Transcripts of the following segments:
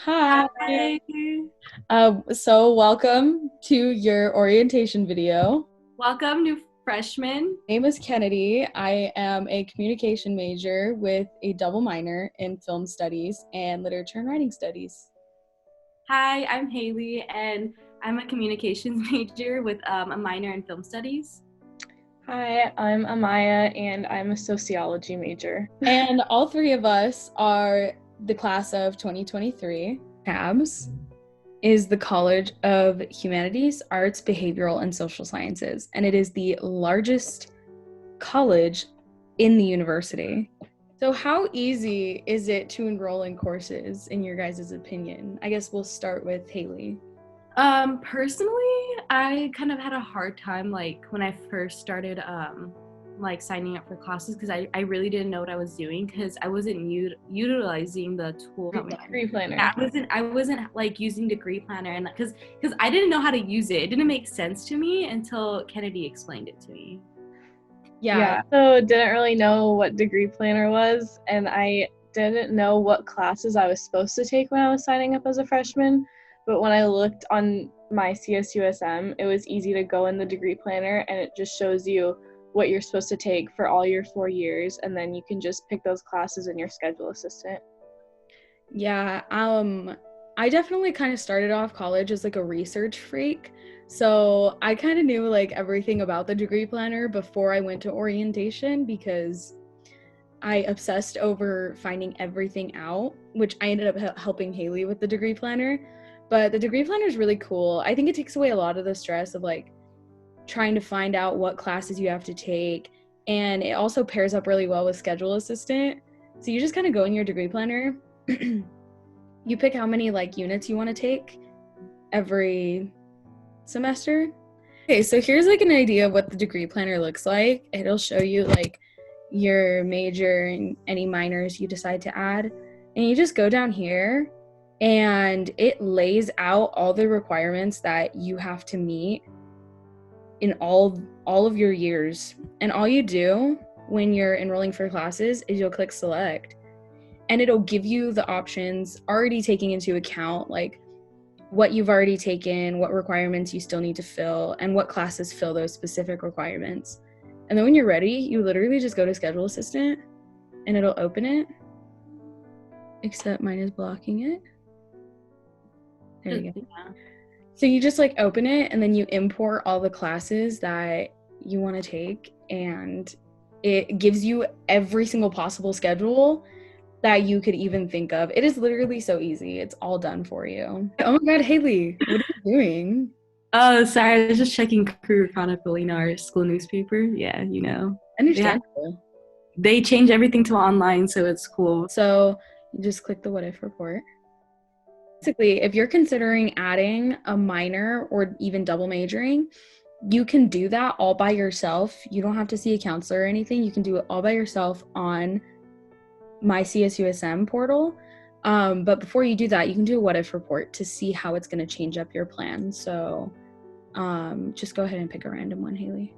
Hi. Hi. So welcome to your orientation video. Welcome, new freshmen. My name is Kennedy. I am a communication major with a double minor in film studies and literature and writing studies. Hi, I'm Haley, and I'm a communications major with a minor in film studies. Hi, I'm Amaya, and I'm a sociology major. And all three of us are the class of 2023. CHABSS is the College of Humanities, Arts, Behavioral, and Social Sciences, and it is the largest college in the university. So how easy is it to enroll in courses, in your guys' opinion? I guess we'll start with Haley. Personally, I kind of had a hard time when I first started signing up for classes because I really didn't know what I was doing because I wasn't utilizing the tool. Degree planner. I wasn't using Degree Planner, and because I didn't know how to use it. It didn't make sense to me until Kennedy explained it to me. Yeah, so didn't really know what degree planner was, and I didn't know what classes I was supposed to take when I was signing up as a freshman. But when I looked on my CSUSM, it was easy to go in the degree planner, and it just shows you what you're supposed to take for all your 4 years, and then you can just pick those classes in your schedule assistant. Yeah, I definitely kind of started off college as like a research freak. So I kind of knew like everything about the degree planner before I went to orientation because I obsessed over finding everything out, which I ended up helping Haley with the degree planner. But the degree planner is really cool. I think it takes away a lot of the stress of like trying to find out what classes you have to take. And it also pairs up really well with Schedule Assistant. So you just kind of go in your degree planner. You pick how many like units you want to take every semester. Okay, so here's like an idea of what the degree planner looks like. It'll show you like your major and any minors you decide to add. And you just go down here and it lays out all the requirements that you have to meet in all of your years. And all you do when you're enrolling for classes is you'll click select. And it'll give you the options already taking into account like what you've already taken, what requirements you still need to fill, and what classes fill those specific requirements. And then when you're ready, you literally just go to Schedule Assistant and it'll open it, except mine is blocking it. There you go. Yeah. So you just like open it and then you import all the classes that you want to take, and it gives you every single possible schedule that you could even think of. It is literally so easy. It's all done for you. Oh my God, Haley, what are you doing? Oh, sorry. I was just checking Career Chronicle, our school newspaper. Yeah, Understandable. They change everything to online, so it's cool. So you just click the what if report. Basically, if you're considering adding a minor or even double majoring, you can do that all by yourself. You don't have to see a counselor or anything. You can do it all by yourself on my CSUSM portal. But before you do that, you can do a what if report to see how it's going to change up your plan. So just go ahead and pick a random one, Haley.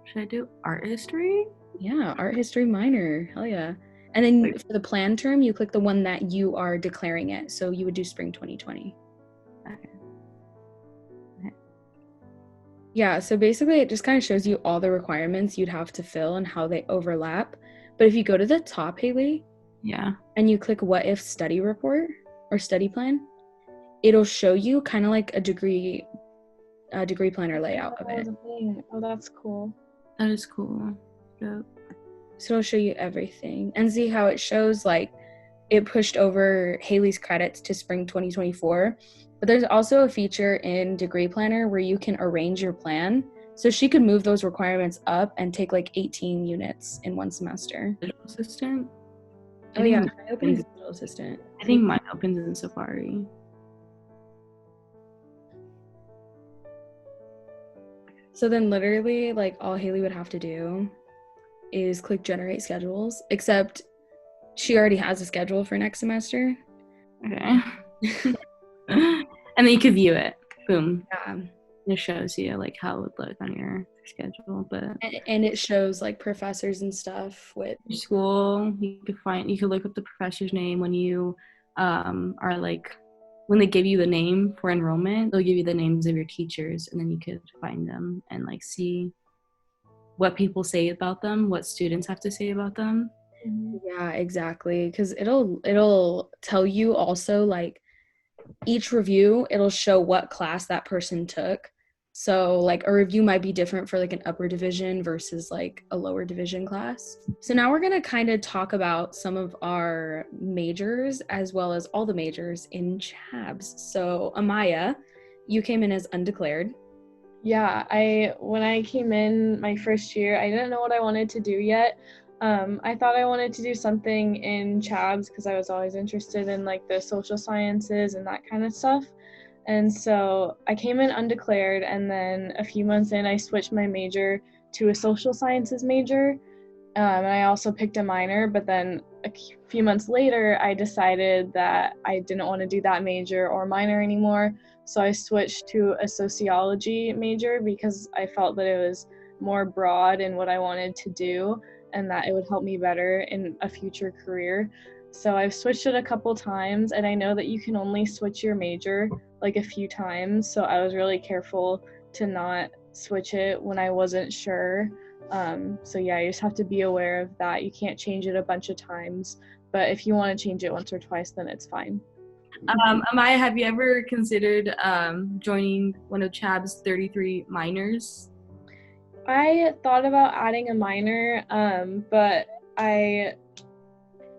Should I do art history? Yeah, art history minor. Hell yeah. And then for the plan term, you click the one that you are declaring it. So you would do spring 2020. Okay. Yeah, so basically it just kind of shows you all the requirements you'd have to fill and how they overlap. But if you go to the top, Haley, Yeah, and you click what if study report or study plan, it'll show you kind of like a degree planner layout of it. Oh, that's cool. that is cool. Yep. So it'll show you everything and see how it shows like it pushed over Haley's credits to spring 2024. But there's also a feature in Degree Planner where you can arrange your plan. So she could move those requirements up and take like 18 units in one semester. Digital assistant. Oh yeah, try opening Digital Assistant. I think mine opens in Safari. So then literally like all Haley would have to do is click generate schedules, except she already has a schedule for next semester. Okay. And then you can view it. Boom. Yeah. It shows you like how it would look on your schedule, but And it shows like professors and stuff with your school. You could look up the professor's name when you are like, when they give you the name for enrollment, they'll give you the names of your teachers, and then you could find them and like see what people say about them, what students have to say about them. Yeah, exactly. Because it'll tell you also, like, each review, it'll show what class that person took. So like a review might be different for like an upper division versus like a lower division class. So now we're going to kind of talk about some of our majors as well as all the majors in CHABSS. So Amaya, you came in as undeclared. Yeah, when I came in my first year, I didn't know what I wanted to do yet. I thought I wanted to do something in CHABSS because I was always interested in like the social sciences and that kind of stuff. And so I came in undeclared, and then a few months in, I switched my major to a social sciences major. And I also picked a minor, but then a few months later, I decided that I didn't want to do that major or minor anymore. So I switched to a sociology major because I felt that it was more broad in what I wanted to do and that it would help me better in a future career. So I've switched it a couple times, and I know that you can only switch your major like a few times. So I was really careful to not switch it when I wasn't sure. So yeah, you just have to be aware of that. You can't change it a bunch of times, but if you want to change it once or twice, then it's fine. Amaya, have you ever considered joining one of CHABSS 33 minors? I thought about adding a minor, but I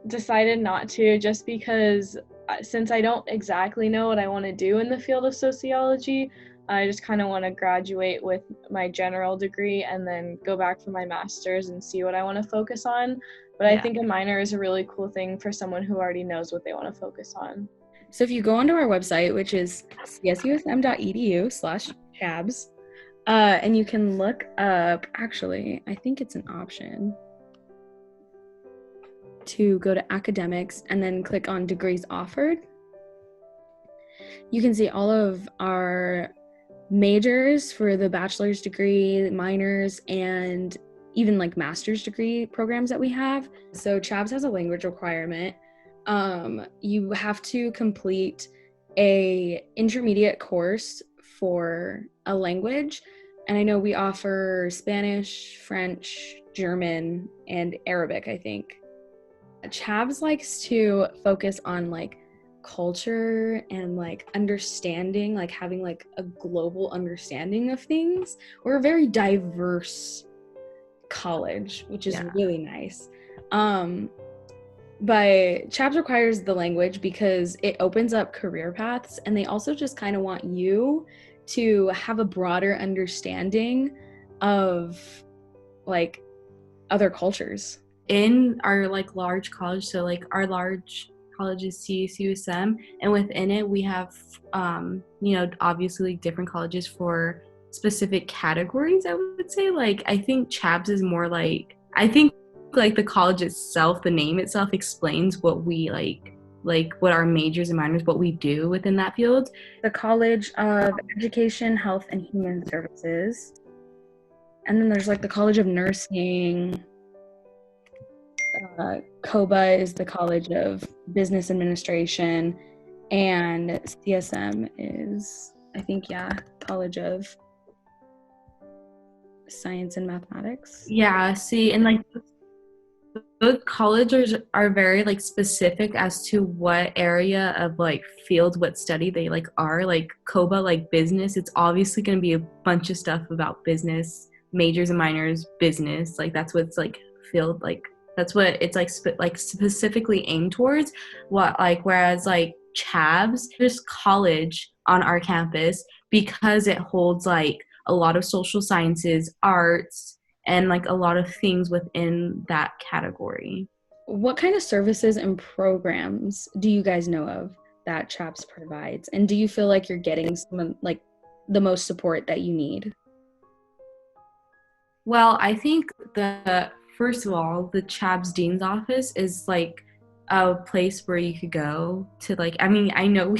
decided not to, just because since I don't exactly know what I want to do in the field of sociology, I just kind of want to graduate with my general degree and then go back for my master's and see what I want to focus on. But I think a minor is a really cool thing for someone who already knows what they want to focus on. So if you go onto our website, which is csusm.edu/CHABSS, and you can look up, actually, I think it's an option to go to academics and then click on degrees offered. You can see all of our majors for the bachelor's degree, minors, and even like master's degree programs that we have. So CHABSS has a language requirement. You have to complete a intermediate course for a language, and I know we offer Spanish, French, German, and Arabic, I think. CHABSS likes to focus on like culture and like understanding, like having like a global understanding of things. We're a very diverse college, which is really nice. But CHABSS requires the language because it opens up career paths, and they also just kind of want you to have a broader understanding of like other cultures. In our like large college, so like our large college is CSUSM, and within it we have obviously different colleges for specific categories. I would say, like, I think CHABSS is more like, I think like the college itself, the name itself explains what we like what our majors and minors, what we do within that field. The College of Education, Health, and Human Services, and then there's like the College of Nursing. COBA is the College of Business Administration, and CSM is, I think, College of Science and Mathematics. Yeah, see, and like both colleges are very like specific as to what area of like field, what study they like are. Like COBA, like business, it's obviously going to be a bunch of stuff about business, majors and minors, business. Like that's what's like field, like that's what it's like specifically aimed towards. Whereas like CHABSS, there's college on our campus because it holds like a lot of social sciences, arts, and like a lot of things within that category. What kind of services and programs do you guys know of that CHABSS provides? And do you feel like you're getting some like the most support that you need? Well, I think first of all, the CHABSS Dean's Office is like a place where you could go to like, I mean, I know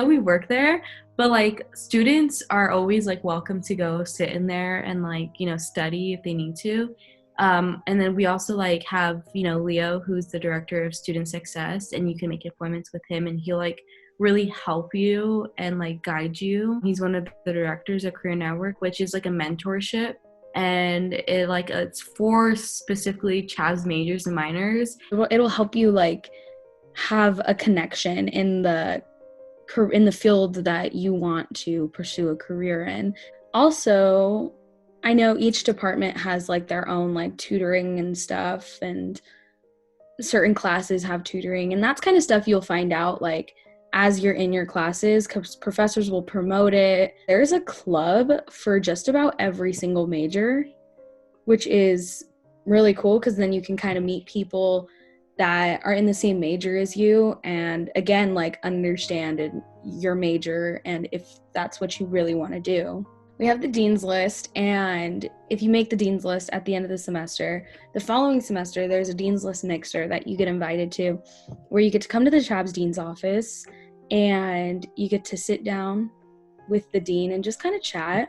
we work there, but like students are always like welcome to go sit in there and like, study if they need to. And then we also like have, you know, Leo, who's the director of student success, and you can make appointments with him and he'll like really help you and like guide you. He's one of the directors of Career Network, which is like a mentorship, and it's for specifically CHABSS majors and minors. It'll help you like have a connection in the field that you want to pursue a career in. Also, I know each department has like their own like tutoring and stuff, and certain classes have tutoring, and that's kind of stuff you'll find out like as you're in your classes, because professors will promote it. There's a club for just about every single major, which is really cool because then you can kind of meet people that are in the same major as you, and again, like understand your major and if that's what you really want to do. We have the dean's list, and if you make the dean's list at the end of the semester, the following semester there's a dean's list mixer that you get invited to, where you get to come to the CHABSS dean's office and you get to sit down with the dean and just kind of chat.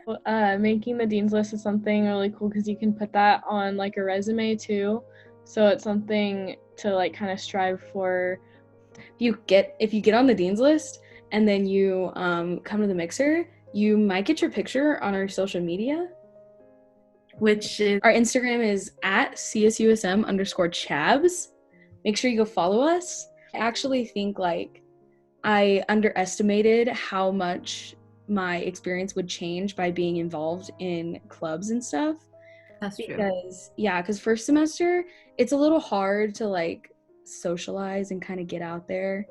Making the dean's list is something really cool because you can put that on like a resume too. So it's something to like kind of strive for. If you get on the dean's list and then you come to the mixer, you might get your picture on our social media, which is our Instagram is at CSUSM_CHABSS. Make sure you go follow us. I actually think like I underestimated how much my experience would change by being involved in clubs and stuff. That's true. Because first semester, it's a little hard to like socialize and kind of get out there.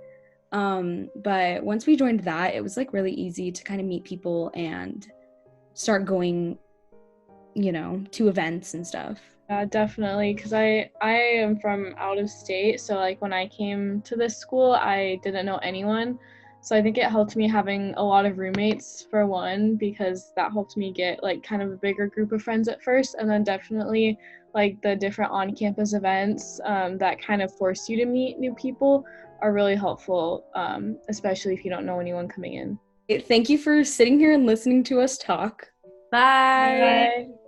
But once we joined that, it was like really easy to kind of meet people and start going, you know, to events and stuff. Yeah, definitely, because I am from out of state, so like when I came to this school, I didn't know anyone. So I think it helped me having a lot of roommates for one, because that helped me get like kind of a bigger group of friends at first, and then definitely like the different on-campus events that kind of force you to meet new people are really helpful, especially if you don't know anyone coming in. Thank you for sitting here and listening to us talk. Bye. Bye.